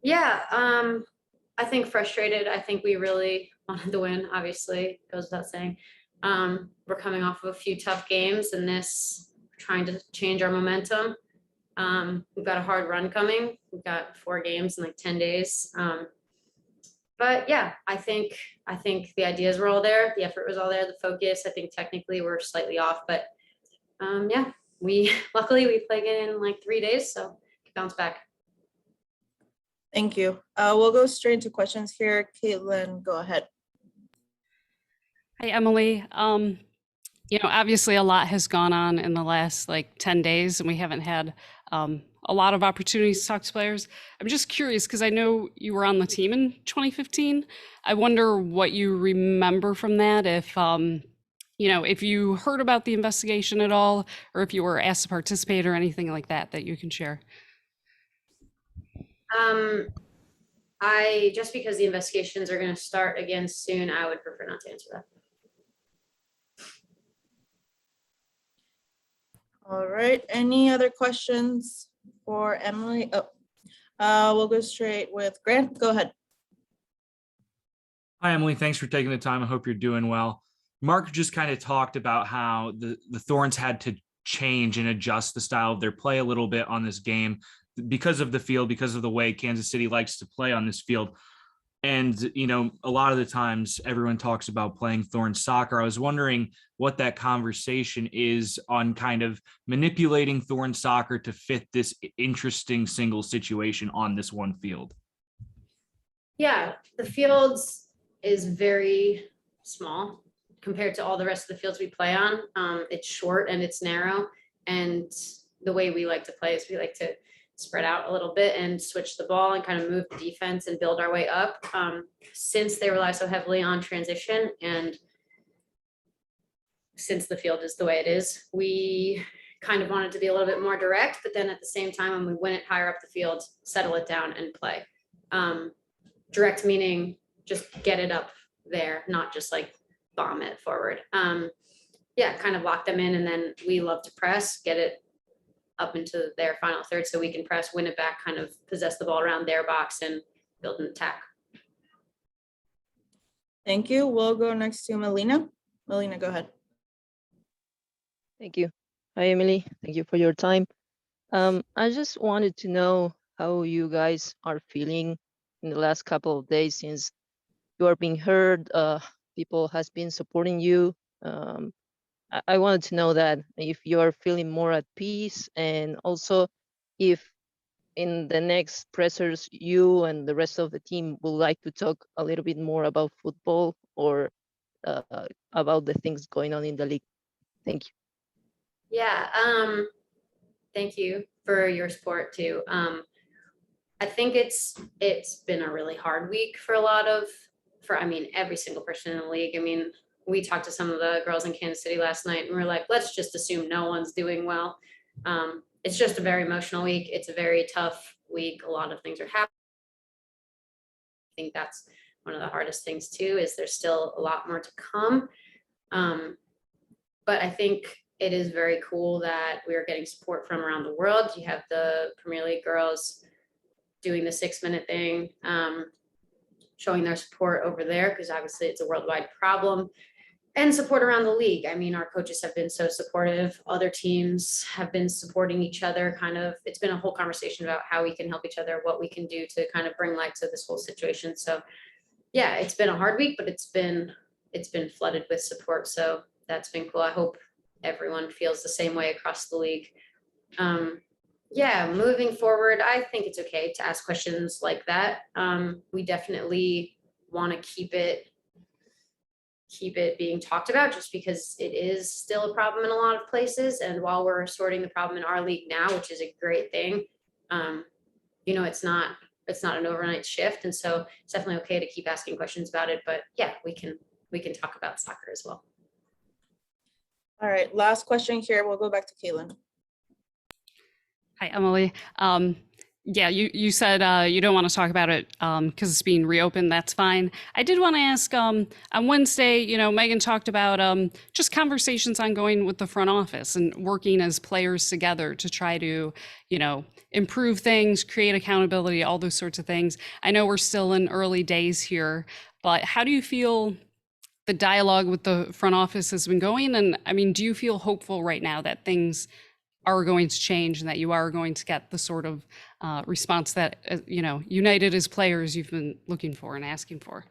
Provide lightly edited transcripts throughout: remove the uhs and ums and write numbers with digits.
Yeah, I think frustrated. I think we really wanted to win, obviously, goes without saying. We're coming off of a few tough games and this trying to change our momentum. We've got a hard run coming. We've got 4 games in like 10 days. But yeah, I think the ideas were all there, the effort was all there, the focus. I think technically we're slightly off, but yeah, we luckily we play again in like 3 days, so bounce back. Thank you. We'll go straight into questions here. Caitlin, go ahead. Hi, Emily. Obviously a lot has gone on in the last like 10 days and we haven't had a lot of opportunities to talk to players. I'm just curious because I know you were on the team in 2015. I wonder what you remember from that, if you heard about the investigation at all, or if you were asked to participate or anything like that that you can share. I just because the investigations are going to start again soon, I would prefer not to answer that. All right. Any other questions for Emily? We'll go straight with Grant. Go ahead. Hi, Emily. Thanks for taking the time. I hope you're doing well. Mark just kind of talked about how the Thorns had to change and adjust the style of their play a little bit on this game because of the field, because of the way Kansas City likes to play on this field. And, a lot of the times everyone talks about playing Thorns soccer. I was wondering what that conversation is on kind of manipulating Thorns soccer to fit this interesting single situation on this one field. Yeah, the fields is very small compared to all the rest of the fields we play on. It's short and it's narrow. And the way we like to play is we like to spread out a little bit and switch the ball and kind of move the defense and build our way up. Since they rely so heavily on transition and since the field is the way it is, we kind of wanted to be a little bit more direct, but then at the same time, when we win it higher up the field, settle it down and play. Direct meaning just get it up there, not just like bomb it forward. Kind of lock them in, and then we love to press, get it up into their final third so we can press, win it back, kind of possess the ball around their box and build an attack. Thank you. We'll go next to Melina. Melina, go ahead. Thank you. Hi, Emily. Thank you for your time. I just wanted to know how you guys are feeling in the last couple of days since you are being heard. People has been supporting you. I wanted to know that if you are feeling more at peace, and also if in the next pressers you and the rest of the team would like to talk a little bit more about football or about the things going on in the league. Thank you. Yeah, thank you for your support too. I think it's been a really hard week for every single person in the league. I mean, we talked to some of the girls in Kansas City last night and we're like, let's just assume no one's doing well. It's just a very emotional week. It's a very tough week. A lot of things are happening. I think that's one of the hardest things too, is there's still a lot more to come. But I think it is very cool that we are getting support from around the world. You have the Premier League girls doing the 6-minute thing, showing their support over there, because obviously it's a worldwide problem, and support around the league. I mean, our coaches have been so supportive. Other teams have been supporting each other. It's been a whole conversation about how we can help each other, what we can do to kind of bring light to this whole situation. So yeah, it's been a hard week, but it's been flooded with support. So that's been cool. I hope everyone feels the same way across the league. Moving forward, I think it's okay to ask questions like that. We definitely want to keep it being talked about, just because it is still a problem in a lot of places. And while we're sorting the problem in our league now, which is a great thing, it's not an overnight shift. And so it's definitely okay to keep asking questions about it. But yeah, we can talk about soccer as well. All right, last question here. We'll go back to Caitlin. Hi, Emily. Yeah, you said you don't want to talk about it because it's being reopened. That's fine. I did want to ask on Wednesday, Megan talked about just conversations ongoing with the front office and working as players together to try to, improve things, create accountability, all those sorts of things. I know we're still in early days here, but how do you feel the dialogue with the front office has been going? And I mean, do you feel hopeful right now that things are going to change and that you are going to get the sort of response that united as players you've been looking for and asking for?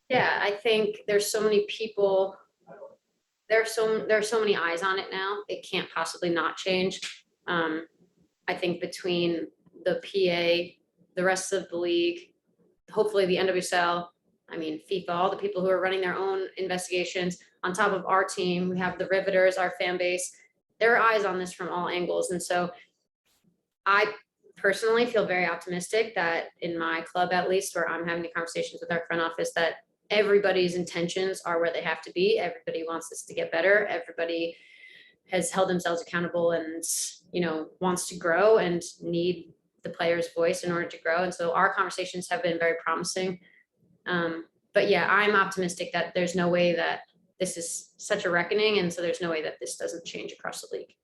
Yeah, I think there's so many people. There's so many eyes on it now. It can't possibly not change. I think between the PA, the rest of the league, hopefully the NWSL, I mean FIFA, all the people who are running their own investigations. On top of our team, we have the Riveters, our fan base. There are eyes on this from all angles. And so I personally feel very optimistic that in my club, at least, where I'm having the conversations with our front office, that everybody's intentions are where they have to be. Everybody wants this to get better. Everybody has held themselves accountable and, wants to grow and need the player's voice in order to grow. And so our conversations have been very promising. But yeah, I'm optimistic that there's no way that this is such a reckoning. And so there's no way that this doesn't change across the league.